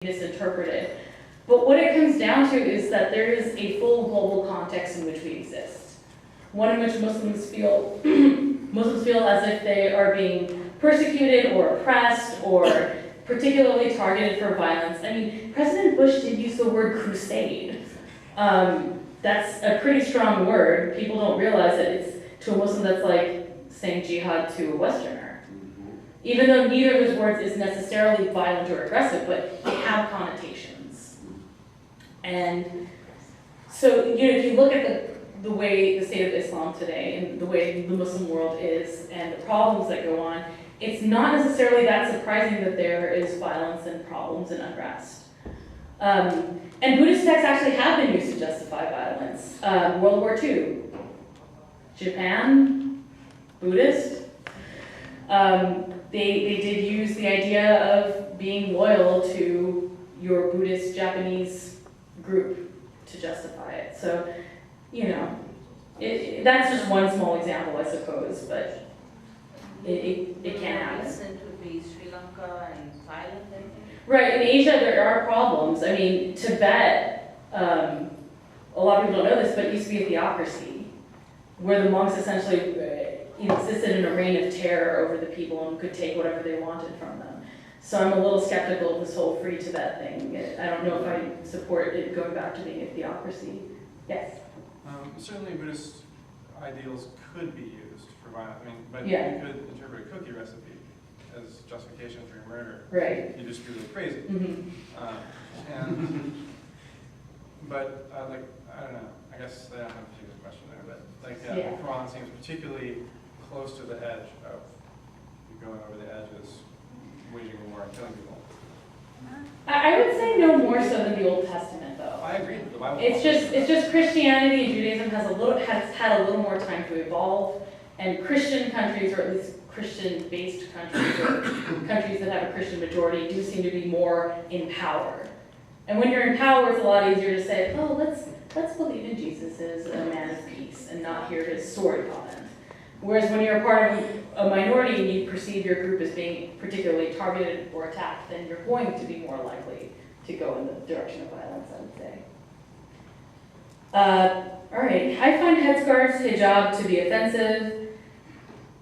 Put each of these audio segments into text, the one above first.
misinterpreted. But what it comes down to is that there is a full global context in which we exist. One in which Muslims feel as if they are being persecuted or oppressed or particularly targeted for violence. I mean, President Bush did use the word crusade. That's a pretty strong word. People don't realize that it's to a Muslim that's like saying jihad to a Westerner. Even though neither of his words is necessarily violent or aggressive, but they have connotations. And so, if you look at the way the state of Islam today and the way the Muslim world is and the problems that go on, it's not necessarily that surprising that there is violence and problems and unrest. And Buddhist texts actually have been used to justify violence. World War II, Japan, Buddhist. They did use the idea of being loyal to your Buddhist Japanese group to justify it. So, that's just one small example, I suppose, but it can happen. Recent would be Sri Lanka and Thailand, I think. Right, in Asia there are problems. I mean, Tibet, a lot of people don't know this, but it used to be a theocracy, where the monks essentially existed in a reign of terror over the people and could take whatever they wanted from them. So I'm a little skeptical of this whole free Tibet thing. I don't know if I support it going back to being a theocracy. Yes? Certainly Buddhist ideals could be used for violence. But Yeah. you could interpret a cookie recipe as justification for your murder. Right. You just really crazy. Mm-hmm. But I don't know. I guess I don't have a particular question there, but Yeah. the Quran seems particularly close to the edge of going over the edges, waging a war and killing people. I would say no more so than the Old Testament, though. I agree with the Bible. It's just Christianity and Judaism has had a little more time to evolve, and Christian countries, or at least Christian-based countries, or countries that have a Christian majority, do seem to be more in power. And when you're in power, it's a lot easier to say, oh, let's believe in Jesus as a man of peace and not hear his sword comment. Whereas when you're a part of a minority and you perceive your group as being particularly targeted or attacked, then you're going to be more likely to go in the direction of violence, I would say. All right, I find headscarves, hijab, to be offensive.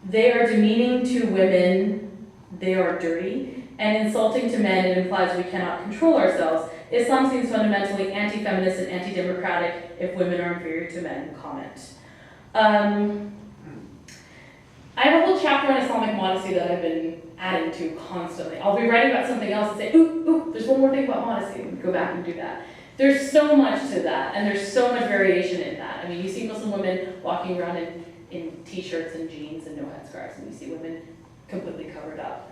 They are demeaning to women, they are dirty, and insulting to men. It implies we cannot control ourselves. Islam seems fundamentally anti-feminist and anti-democratic if women are inferior to men, comment. I have a whole chapter on Islamic modesty that I've been adding to constantly. I'll be writing about something else and say, ooh, there's one more thing about modesty, and go back and do that. There's so much to that, and there's so much variation in that. I mean, you see Muslim women walking around in t-shirts and jeans and no headscarves, and you see women completely covered up.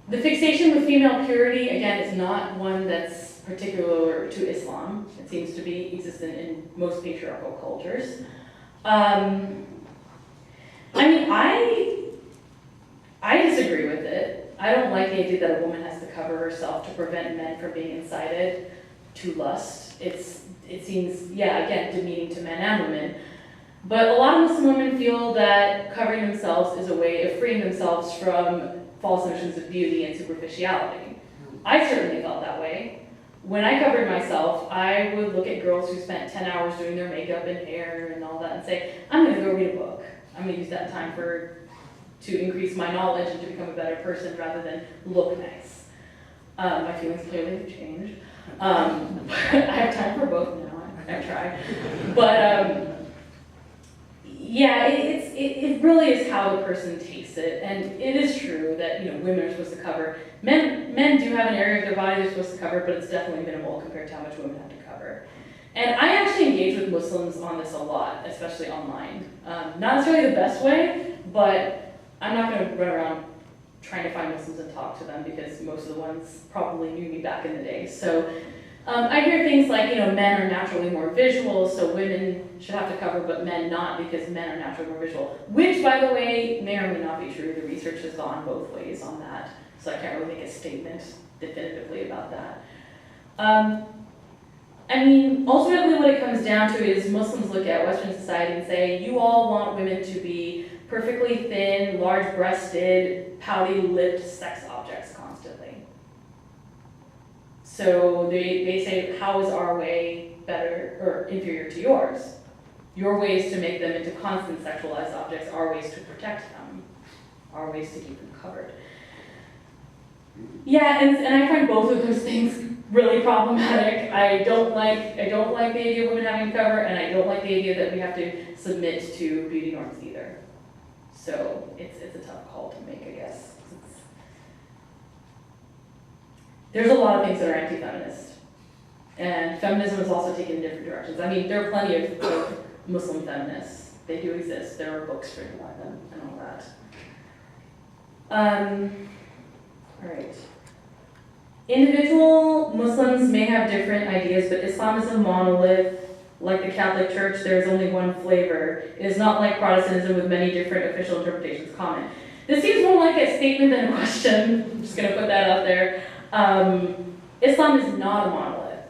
The fixation with female purity, again, is not one that's particular to Islam. It seems to be existent in most patriarchal cultures. I disagree with it. I don't like the idea that a woman has to cover herself to prevent men from being incited to lust. It seems, again, demeaning to men and women. But a lot of Muslim women feel that covering themselves is a way of freeing themselves from false notions of beauty and superficiality. I certainly felt that way. When I covered myself, I would look at girls who spent 10 hours doing their makeup and hair and all that and say, I'm going to go read a book. I'm going to use that time to increase my knowledge and to become a better person rather than look nice. My feelings clearly have changed. I have time for both now. I try. But it really is how the person takes it. And it is true that women are supposed to cover. Men do have an area of their body they're supposed to cover, but it's definitely minimal compared to how much women have to cover. And I actually engage with Muslims on this a lot, especially online. Not necessarily the best way, but I'm not going to run around trying to find Muslims and talk to them because most of the ones probably knew me back in the day. So I hear things like, men are naturally more visual, so women should have to cover, but men not because men are naturally more visual. Which, by the way, may or may not be true. The research has gone both ways on that, so I can't really make a statement definitively about that. Ultimately what it comes down to is Muslims look at Western society and say, you all want women to be perfectly thin, large-breasted, pouty-lipped sex objects constantly. So they say, how is our way better or inferior to yours? Your ways to make them into constant sexualized objects, our ways to protect them, our ways to keep them covered. Yeah, and I find both of those things really problematic. I don't like the idea of women having to cover, and I don't like the idea that we have to submit to beauty norms either. So it's a tough call to make, I guess. There's a lot of things that are anti-feminist, and feminism has also taken different directions. I mean, there are plenty of Muslim feminists. They do exist. There are books written by them and all that. All right. Individual Muslims may have different ideas, but Islam is a monolith. Like the Catholic Church, there is only one flavor. It is not like Protestantism with many different official interpretations. Comment. This seems more like a statement than a question. I'm just going to put that out there. Islam is not a monolith.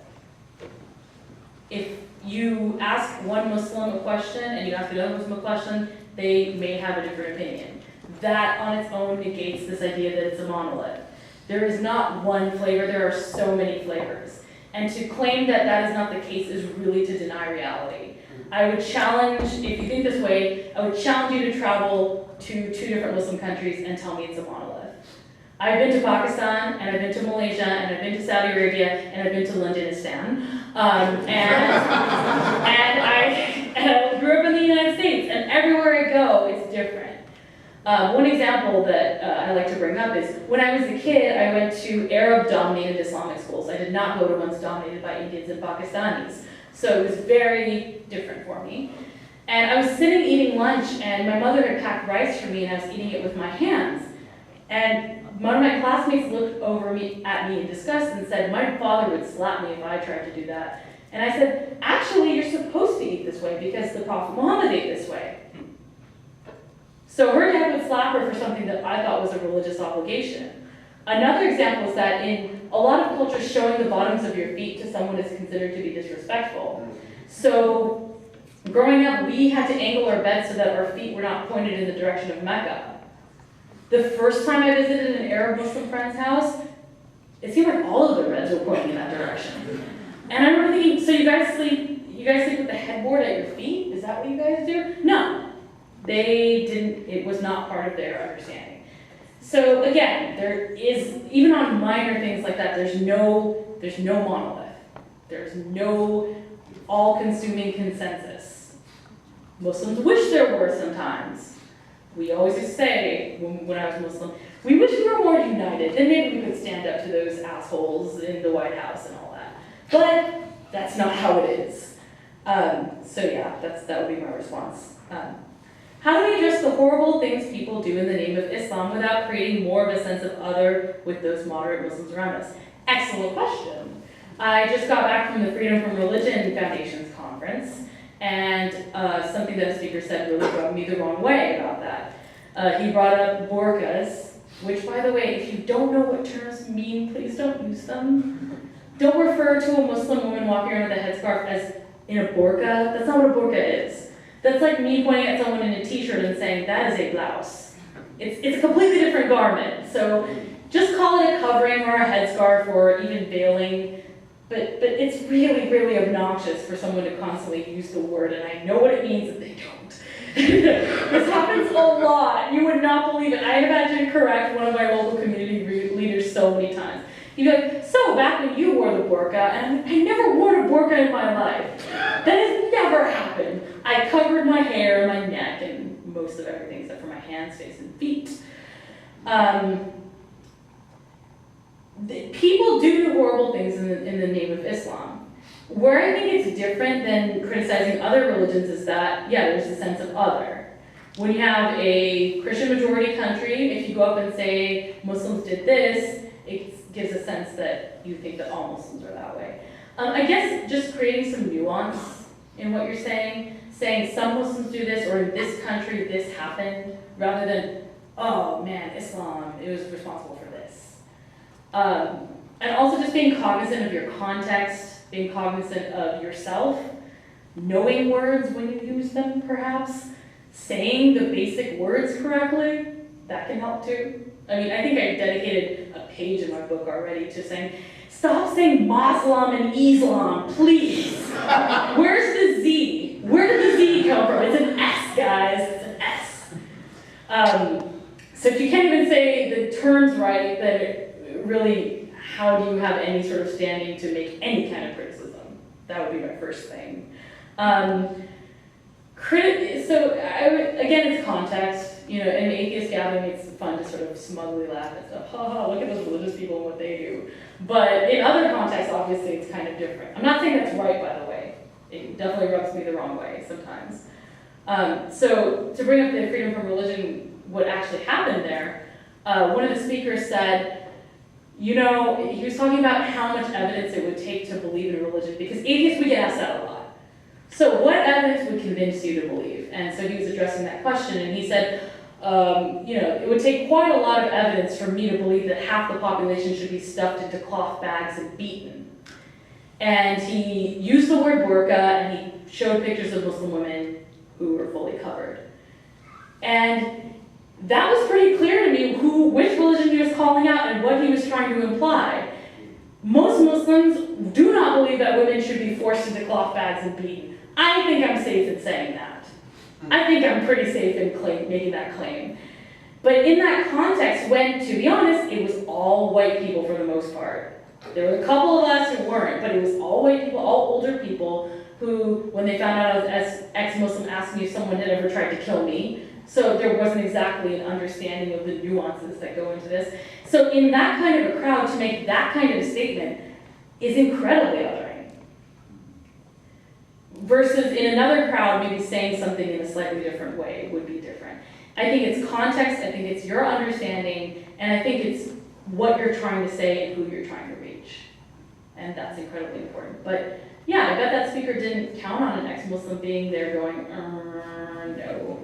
If you ask one Muslim a question and you ask another Muslim a question, they may have a different opinion. That on its own negates this idea that it's a monolith. There is not one flavor, there are so many flavors. And to claim that that is not the case is really to deny reality. I would challenge, if you think this way, I would challenge you to travel to 2 different Muslim countries and tell me it's a monolith. I've been to Pakistan, and I've been to Malaysia, and I've been to Saudi Arabia, and I've been to Londonistan. And I grew up in the United States, and everywhere I go, it's different. One example that I like to bring up is when I was a kid, I went to Arab-dominated Islamic schools. I did not go to ones dominated by Indians and Pakistanis. So it was very different for me. And I was sitting eating lunch, and my mother had packed rice for me, and I was eating it with my hands. And one of my classmates looked over at me in disgust and said, my father would slap me if I tried to do that. And I said, actually, you're supposed to eat this way because the Prophet Muhammad ate this way. So her dad would slap her for something that I thought was a religious obligation. Another example is that in a lot of cultures, showing the bottoms of your feet to someone is considered to be disrespectful. So growing up, we had to angle our beds so that our feet were not pointed in the direction of Mecca. The first time I visited an Arab Muslim friend's house, it seemed like all of the beds were pointing in that direction. And I remember thinking, so you guys sleep with the headboard at your feet? Is that what you guys do? No. They didn't, it was not part of their understanding. So again, there is, even on minor things like that, there's no monolith. There's no all-consuming consensus. Muslims wish there were sometimes. We always used to say, when I was Muslim, we wish we were more united. Then maybe we could stand up to those assholes in the White House and all that. But that's not how it is. So yeah, that would be my response. How do we address the horrible things people do in the name of Islam without creating more of a sense of other with those moderate Muslims around us? Excellent question. I just got back from the Freedom from Religion Foundation's conference, and something that a speaker said really rubbed me the wrong way about that. He brought up burqas, which, by the way, if you don't know what terms mean, please don't use them. Don't refer to a Muslim woman walking around with a headscarf as in a burqa. That's not what a burqa is. That's like me pointing at someone in a t-shirt and saying, that is a blouse. It's a completely different garment. So just call it a covering or a headscarf or even veiling. But it's really, really obnoxious for someone to constantly use the word, and I know what it means and they don't. This happens a lot. You would not believe it. I have had to correct one of my local community leaders so many times. He'd be like, so back when you wore the burqa, and I never wore a burqa in my life. That has never happened. I covered my hair, my neck, and most of everything except for my hands, face, and feet. People do horrible things in the name of Islam. Where I think it's different than criticizing other religions is that, yeah, there's a sense of other. When you have a Christian majority country, if you go up and say Muslims did this, it gives a sense that you think that all Muslims are that way. I guess just creating some nuance in what you're saying some Muslims do this, or in this country this happened, rather than, oh man, Islam, it was responsible for this. And also just being cognizant of your context, being cognizant of yourself, knowing words when you use them perhaps, saying the basic words correctly, that can help too. I mean, I think I dedicated a page in my book already to saying, stop saying Muslim and Islam, please. Where's the Z? Where did the Z come from? It's an S, guys, it's an S. So if you can't even say the terms right, then really, how do you have any sort of standing to make any kind of criticism? That would be my first thing. Again, it's context. You know, in atheist gathering, it's fun to sort of smugly laugh at stuff. Ha ha, look at those religious people and what they do. But in other contexts, obviously, it's kind of different. I'm not saying that's right, by the way. It definitely rubs me the wrong way sometimes. So to bring up the freedom from religion, what actually happened there, one of the speakers said, you know, he was talking about how much evidence it would take to believe in religion, because atheists, we get asked that a lot. So what evidence would convince you to believe? And so he was addressing that question, and he said, you know, it would take quite a lot of evidence for me to believe that half the population should be stuffed into cloth bags and beaten. And he used the word burqa, and he showed pictures of Muslim women who were fully covered. And that was pretty clear to me which religion he was calling out and what he was trying to imply. Most Muslims do not believe that women should be forced into cloth bags and beaten. I think I'm safe in saying that. I think I'm pretty safe in making that claim. But in that context, when, to be honest, it was all white people for the most part. There were a couple of us who weren't, but it was all white people, all older people, who, when they found out I was ex-Muslim, asked me if someone had ever tried to kill me. So there wasn't exactly an understanding of the nuances that go into this. So in that kind of a crowd, to make that kind of a statement is incredibly othering. Versus in another crowd, maybe saying something in a slightly different way would be different. I think it's context, I think it's your understanding, and I think it's what you're trying to say and who you're trying to reach. And that's incredibly important. But yeah, I bet that speaker didn't count on an ex-Muslim being there going, no.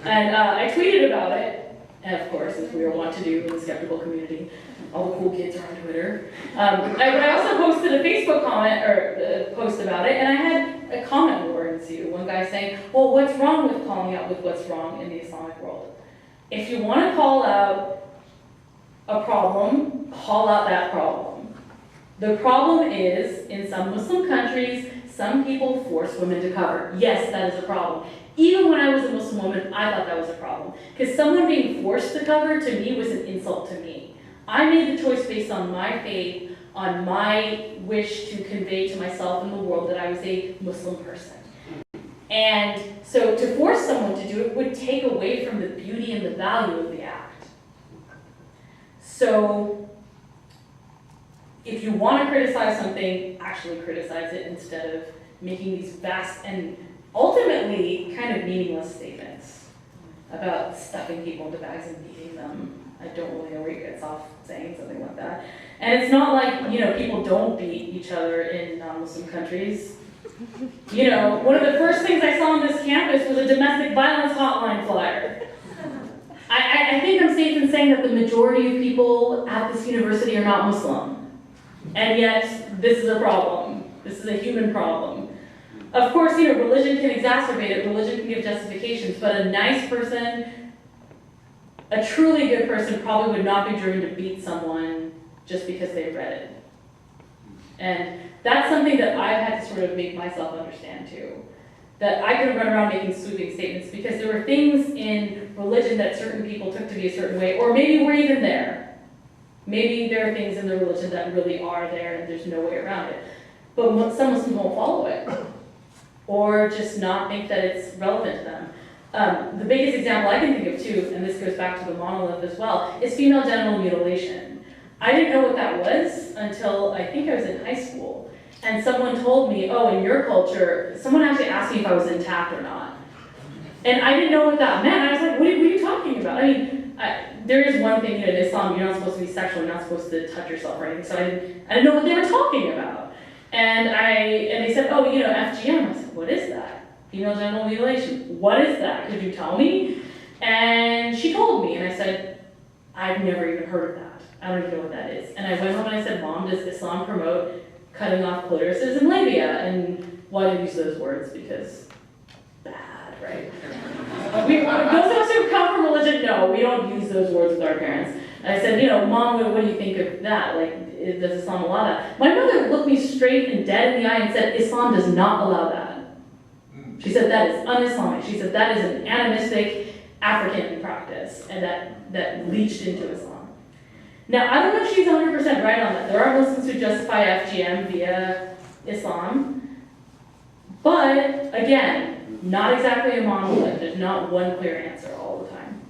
And I tweeted about it, and of course, as we all want to do in the skeptical community. All the cool kids are on Twitter. I also posted a Facebook comment, or post about it, and I had a comment war ensue. One guy saying, well, what's wrong with calling out with what's wrong in the Islamic world? If you want to call out a problem, call out that problem. The problem is, in some Muslim countries, some people force women to cover. Yes, that is a problem. Even when I was a Muslim woman, I thought that was a problem. Because someone being forced to cover, to me, was an insult to me. I made the choice based on my faith, on my wish to convey to myself and the world that I was a Muslim person. And so to force someone to do it would take away from the beauty and the value of the act. So if you want to criticize something, actually criticize it instead of making these vast and ultimately kind of meaningless statements about stuffing people into bags and beating them. I don't really know where you gets off saying something like that. And it's not like, you know, people don't beat each other in non-Muslim countries. You know, one of the first things I saw on this campus was a domestic violence hotline flyer. I think I'm safe in saying that the majority of people at this university are not Muslim. And yet, this is a problem. This is a human problem. Of course, you know, religion can exacerbate it, religion can give justifications, but a nice person, a truly good person, probably would not be driven to beat someone just because they read it. And that's something that I've had to sort of make myself understand too. That I could run around making sweeping statements because there were things in religion that certain people took to be a certain way, or maybe we're even there. Maybe there are things in the religion that really are there and there's no way around it. But some Muslims won't follow it, or just not think that it's relevant to them. The biggest example I can think of too, and this goes back to the monolith as well, is female genital mutilation. I didn't know what that was until I think I was in high school. And someone told me, oh, in your culture, someone actually asked me if I was intact or not. And I didn't know what that meant. I was like, what are you talking about? I mean, there is one thing, you know, in Islam, you're not supposed to be sexual, you're not supposed to touch yourself or anything. So I didn't know what they were talking about. And they said, oh, you know, FGM. I said, what is that? Female genital mutilation. What is that? Could you tell me? And she told me, and I said, I've never even heard of that. I don't even know what that is. And I went home and I said, Mom, does Islam promote cutting off clitorises and labia? And why did I use those words? Because bad, right? Those of us who come from religion, no, we don't use those words with our parents. I said, you know, Mom, what do you think of that? Like, does Islam allow that? My mother looked me straight and dead in the eye and said, Islam does not allow that. She said that is un-Islamic. She said that is an animistic African practice, and that leached into Islam. Now, I don't know if she's 100% right on that. There are Muslims who justify FGM via Islam, but again, not exactly a monolith. There's not one clear answer all the time.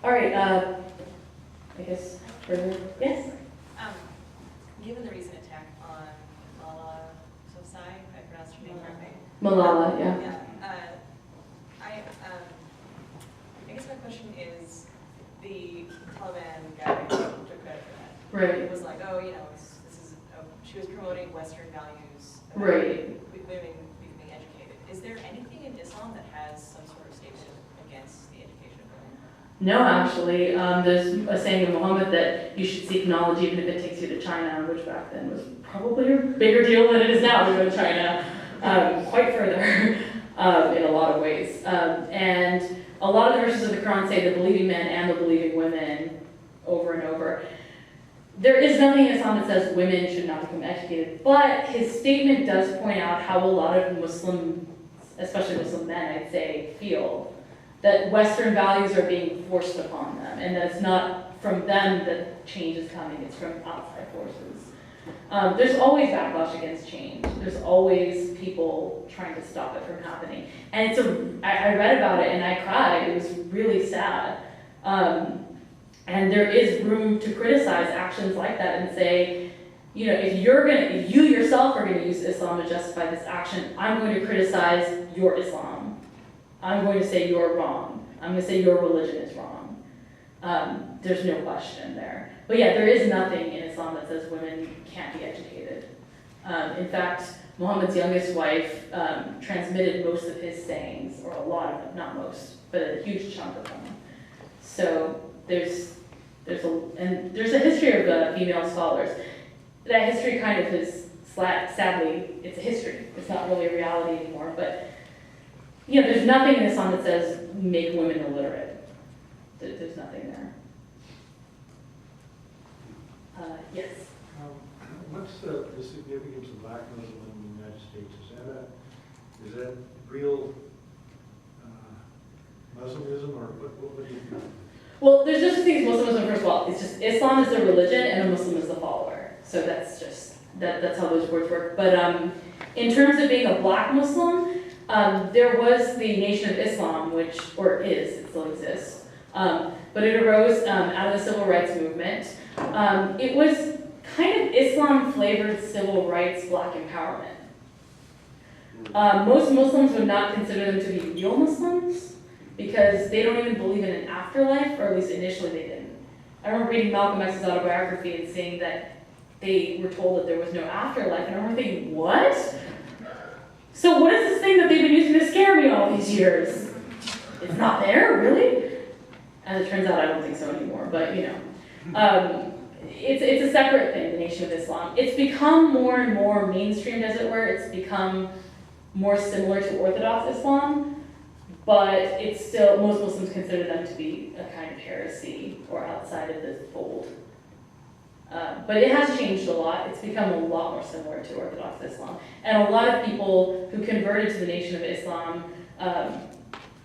All right, I guess further, yes? Given the recent attack on Malala Yousafzai, if I pronounced her name correctly. Malala, yeah. Yeah. I guess my question is, the Taliban guy took credit for that. Right. It was like, oh, you know, she was promoting Western values. About Right. women becoming educated. Is there anything in Islam that has some sort of statement against the education of women? No, actually, there's a saying of Muhammad that you should seek knowledge even if it takes you to China, which back then was probably a bigger deal than it is now to go to China, quite further in a lot of ways. And a lot of the verses of the Quran say the believing men and the believing women over and over. There is nothing in Islam that says women should not become educated, but his statement does point out how a lot of Muslims, especially Muslim men, I'd say, feel that Western values are being forced upon them, and that it's not from them that change is coming, it's from outside forces. There's always backlash against change. There's always people trying to stop it from happening. And I read about it and I cried. It was really sad. And there is room to criticize actions like that and say, you know, if you yourself are gonna use Islam to justify this action, I'm going to criticize your Islam. I'm going to say you're wrong. I'm going to say your religion is wrong. There's no question there. But yeah, there is nothing in Islam that says women can't be educated. In fact, Muhammad's youngest wife transmitted most of his sayings, or a lot of them, not most, but a huge chunk of them. So there's a history of female scholars. That history kind of is, sadly, it's a history. It's not really a reality anymore. But you know, there's nothing in Islam that says make women illiterate. There's nothing there. Yes. What's the significance of black Muslim in the United States? Is that real Muslimism, or what do you think? Well, there's just things Muslimism, first of all. It's just Islam is the religion and a Muslim is the follower. So that's just, that's how those words work. But in terms of being a black Muslim, there was the Nation of Islam, it still exists. But it arose out of the civil rights movement. It was kind of Islam-flavored civil rights black empowerment. Most Muslims would not consider them to be real Muslims because they don't even believe in an afterlife, or at least initially they didn't. I remember reading Malcolm X's autobiography and seeing that they were told that there was no afterlife, and I remember thinking, what? So what is this thing that they've been using to scare me all these years? It's not there, really? As it turns out, I don't think so anymore, but you know. It's a separate thing, the Nation of Islam. It's become more and more mainstreamed, as it were. It's become more similar to Orthodox Islam, but it's still, most Muslims consider them to be a kind of heresy or outside of the fold. But it has changed a lot. It's become a lot more similar to Orthodox Islam. And a lot of people who converted to the Nation of Islam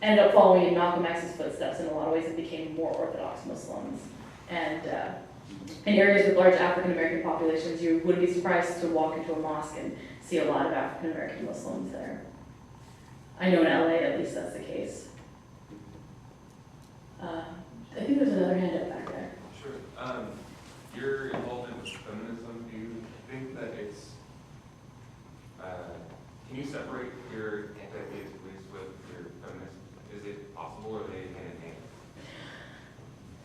ended up following in Malcolm X's footsteps in a lot of ways and became more Orthodox Muslims. And in areas with large African American populations, you wouldn't be surprised to walk into a mosque and see a lot of African American Muslims there. I know in LA, at least that's the case. I think there's another hand up back there. Sure. Your involvement with feminism, do you think that it's, can you separate your anti-theist beliefs with your feminist? Is it possible, or are they hand in hand?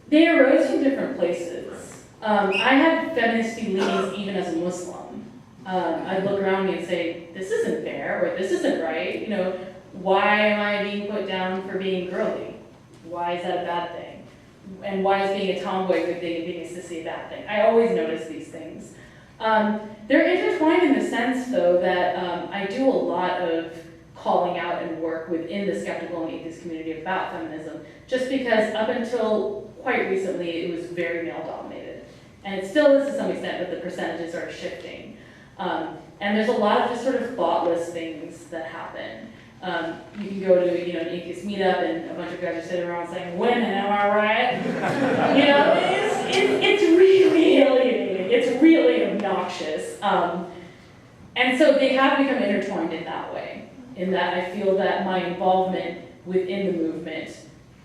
They arose from different places. I had feminist leanings even as a Muslim. I'd look around me and say, this isn't fair, or this isn't right. You know, why am I being put down for being girly? Why is that a bad thing? And why is being a tomboy a good thing and being a sissy a bad thing? I always notice these things. They're intertwined in the sense, though, that I do a lot of calling out and work within the skeptical and atheist community about feminism, just because up until quite recently it was very male dominated. And it still is to some extent, but the percentages are shifting. And there's a lot of just sort of thoughtless things that happen. You can go to an atheist meetup and a bunch of guys are sitting around saying, "Women, am I right?" It's really alienating. It's really obnoxious. And so they have become intertwined in that way. In that I feel that my involvement within the movement,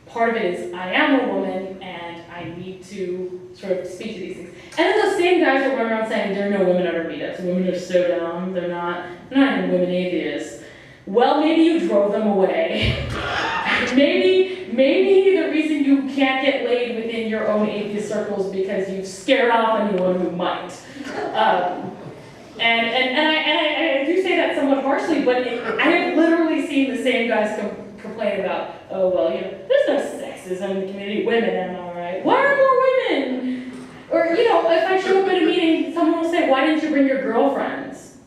part of it is I am a woman and I need to sort of speak to these things. And then those same guys are running around saying there are no women at our meetups. Women are so dumb. They're not even women atheists. Well, maybe you drove them away. maybe the reason you can't get laid within your own atheist circles is because you've scared off anyone who might. And I do say that somewhat harshly, but I have literally seen the same guys complain about, oh, well, there's no sexism in the community. Women, am I right? Why are more women? Or, if I show up at a meeting, someone will say, why didn't you bring your girlfriends?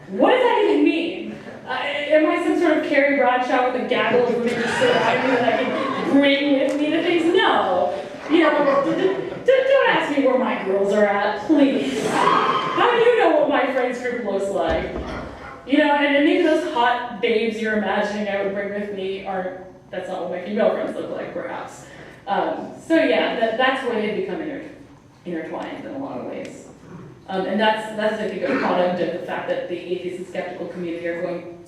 What does that even mean? Am I some sort of Carrie Bradshaw with a gaggle of women just surrounding me that I can bring with me to things? No. Don't ask me where my girls are at, please. How do you know what my friends group looks like? And maybe those hot babes you're imagining I would bring with me that's not what my female friends look like, perhaps. So yeah, that's where they become intertwined in a lot of ways. And that's I think a product of the fact that the atheist and skeptical community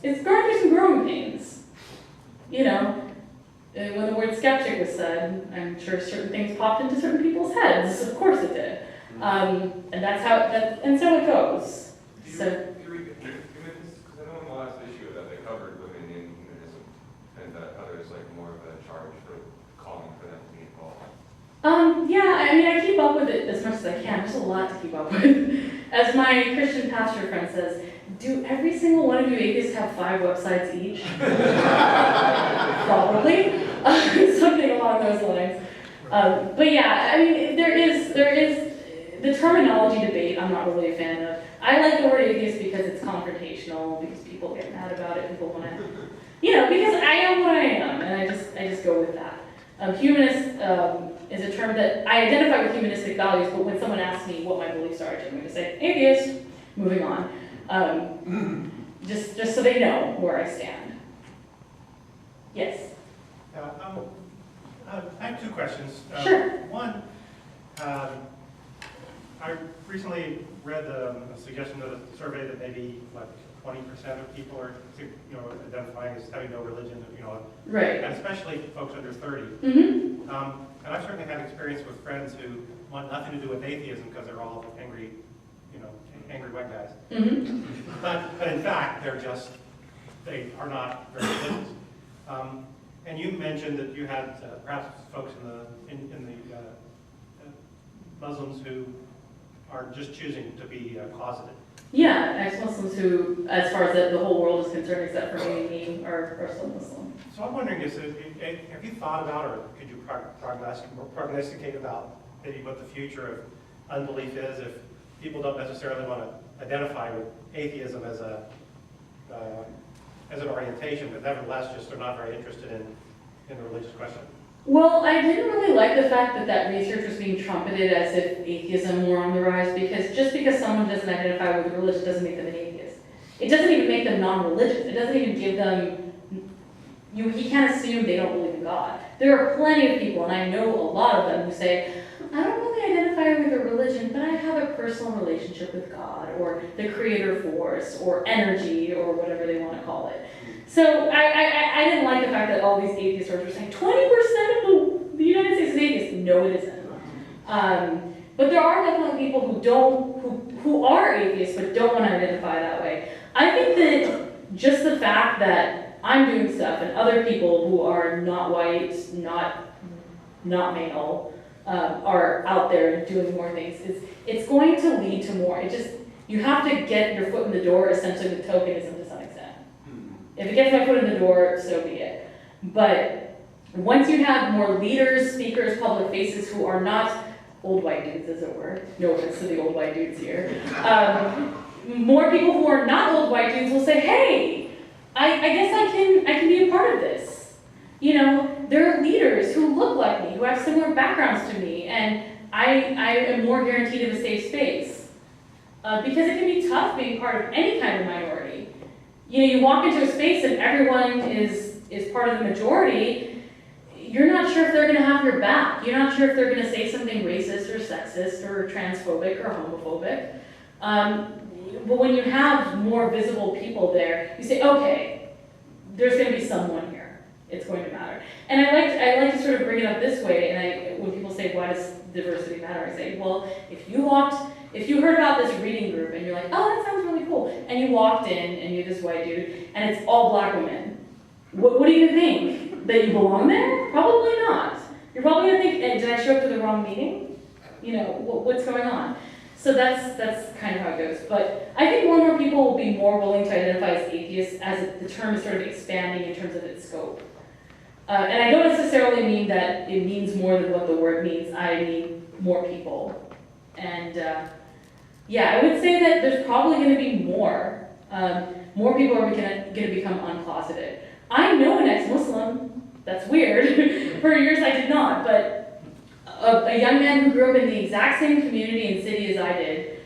it's going through some growing pains. When the word skeptic was said, I'm sure certain things popped into certain people's heads. Of course it did. And that's how and so it goes. So. Because I know in the last issue that they covered women in humanism, and that others more of a charge for calling for them to be involved. Yeah, I keep up with it as much as I can. There's a lot to keep up with. As my Christian pastor friend says, do every single one of you atheists have 5 websites each? Probably. Something along those lines. But yeah, there is the terminology debate I'm not really a fan of. I like the word atheist because it's confrontational, because people get mad about it, people want to, because I am what I am, and I just go with that. Humanist is a term that I identify with humanistic values, but when someone asks me what my beliefs are, I'm going to say atheist, moving on. Just so they know where I stand. Yes? I have 2 questions. Sure. One, I recently read a suggestion of a survey that maybe 20% of people are, identifying as having no religion, Right. and especially folks under 30. Mm-hmm. And I've certainly had experience with friends who want nothing to do with atheism because they're all angry white guys. Mm-hmm. But in fact, they are not very religious. And you mentioned that you had perhaps folks in the Muslims who are just choosing to be closeted. Yeah, ex-Muslims who, as far as the whole world is concerned, except for me, are still Muslim. So I'm wondering, have you thought about, or could you prognosticate about maybe what the future of unbelief is if people don't necessarily want to identify with atheism as an orientation, but nevertheless just are not very interested in the religious question? Well, I didn't really like the fact that research was being trumpeted as if atheism were on the rise, because just because someone doesn't identify with religion doesn't make them an atheist. It doesn't even make them non-religious. It doesn't even give them, you can't assume they don't believe in God. There are plenty of people, and I know a lot of them, who say, I don't really identify with a religion, but I have a personal relationship with God, or the creator force, or energy, or whatever they want to call it. So I didn't like the fact that all these atheist sources were saying 20% of the United States is atheist. No, it isn't. But there are definitely people who are atheists but don't want to identify that way. I think that just the fact that I'm doing stuff and other people who are not white, not male, are out there and doing more things, it's going to lead to more. You have to get your foot in the door, essentially, with tokenism to some extent. If it gets my foot in the door, so be it. But once you have more leaders, speakers, public faces who are not old white dudes, as it were, no offense to the old white dudes here, more people who are not old white dudes will say, hey, I guess I can be a part of this. You know, there are leaders who look like me, who have similar backgrounds to me, and I am more guaranteed of a safe space. Because it can be tough being part of any kind of minority. You know, you walk into a space and everyone is part of the majority, you're not sure if they're gonna have your back. You're not sure if they're gonna say something racist or sexist or transphobic or homophobic. But when you have more visible people there, you say, okay, there's gonna be someone here. It's going to matter. And I like to sort of bring it up this way, and when people say, why does diversity matter? I say, well, if you heard about this reading group and you're like, oh, that sounds really cool, and you walked in and you're this white dude, and it's all black women, what do you think? That you belong there? Probably not. You're probably gonna think, did I show up to the wrong meeting? You know, what's going on? So that's kind of how it goes. But I think more and more people will be more willing to identify as atheists as the term is sort of expanding in terms of its scope. And I don't necessarily mean that it means more than what the word means. I mean more people. And yeah, I would say that there's probably going to be more. More people are going to become uncloseted. I know an ex-Muslim. That's weird. For years I did not. But a young man who grew up in the exact same community and city as I did,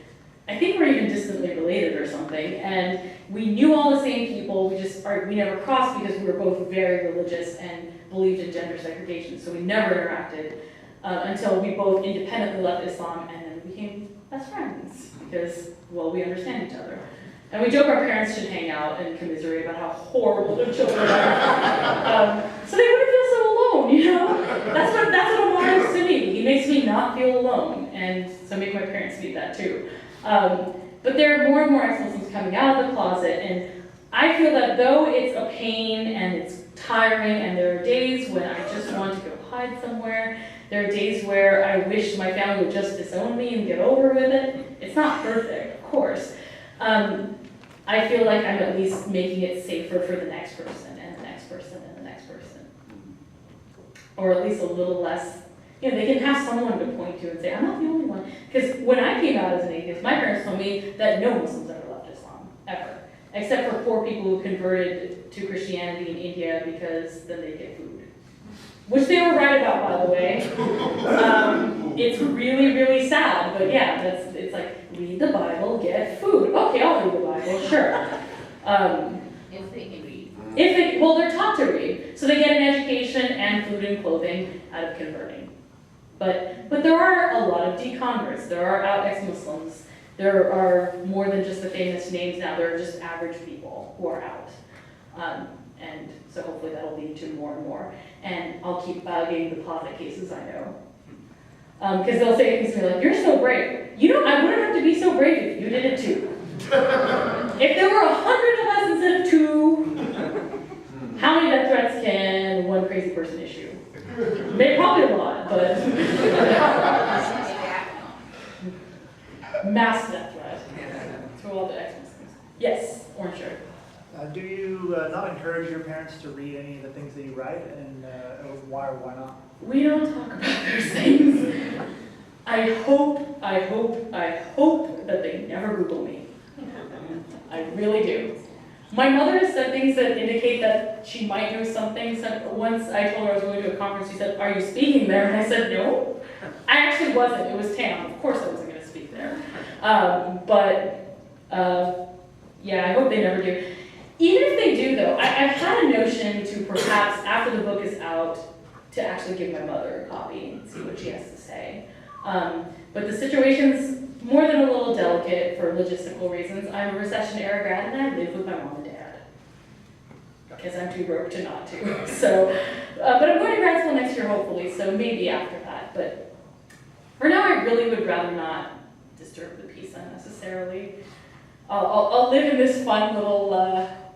I think we're even distantly related or something. And we knew all the same people. We never crossed because we were both very religious and believed in gender segregation. So we never interacted until we both independently left Islam and then became best friends because, well, we understand each other. And we joke our parents should hang out and commiserate about how horrible their children are. So they wouldn't feel so alone, you know? That's what Omar is to me. He makes me not feel alone. And so make my parents need that too. But there are more and more ex-Muslims coming out of the closet, and I feel that though it's a pain and it's tiring, and there are days when I just want to go hide somewhere, there are days where I wish my family would just disown me and get over with it. It's not perfect, of course. I feel like I'm at least making it safer for the next person, and the next person, and the next person. Or at least a little less. You know, they can have someone to point to and say, I'm not the only one. Because when I came out as an atheist, my parents told me that no Muslims ever left Islam, ever. Except for poor people who converted to Christianity in India because then they get food. Which they were right about, by the way. It's really, really sad, but yeah, it's like, read the Bible, get food. Okay, I'll read the Bible, sure. If they can read. Well, they're taught to read. So they get an education and food and clothing out of converting. But there are a lot of deconverts. There are out ex-Muslims. There are more than just the famous names now. There are just average people who are out. And so hopefully that'll lead to more and more. And I'll keep getting the closet cases I know. Because they'll say things to me like, you're so brave. You know, I wouldn't have to be so brave if you did it too. If there were 100 of us instead of 2, how many death threats can one crazy person issue? Maybe probably a lot, but mass death threat to all the ex-Muslims. Yes, orange shirt. Do you not encourage your parents to read any of the things that you write, and why or why not? We don't talk about those things. I hope that they never Google me. I really do. My mother has said things that indicate that she might know something. So once I told her I was going to a conference, she said, are you speaking there? And I said, no. I actually wasn't. It was TAM. Of course I wasn't going to speak there. Yeah, I hope they never do. Even if they do, though, I've had a notion to perhaps, after the book is out, to actually give my mother a copy and see what she has to say. But the situation's more than a little delicate for logistical reasons. I'm a recession-era grad, and I live with my mom and dad. Because I'm too broke to not to. So, but I'm going to grad school next year, hopefully, so maybe after that. But for now, I really would rather not disturb the peace unnecessarily. I'll live in this fun little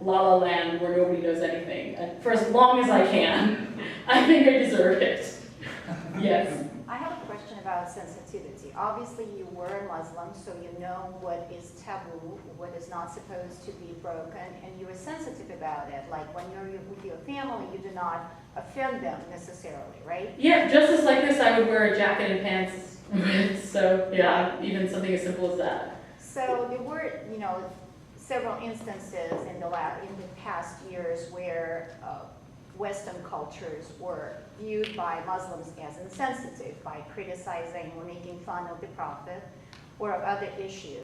la-la land where nobody knows anything for as long as I can. I think I deserve it. Yes? I have a question about sensitivity. Obviously, you were a Muslim, so you know what is taboo, what is not supposed to be broken, and you were sensitive about it. Like when you're with your family, you do not offend them necessarily, right? Yeah, just as like this, I would wear a jacket and pants. So yeah, even something as simple as that. So the word, several instances in the past years where Western cultures were viewed by Muslims as insensitive by criticizing or making fun of the Prophet or other issues.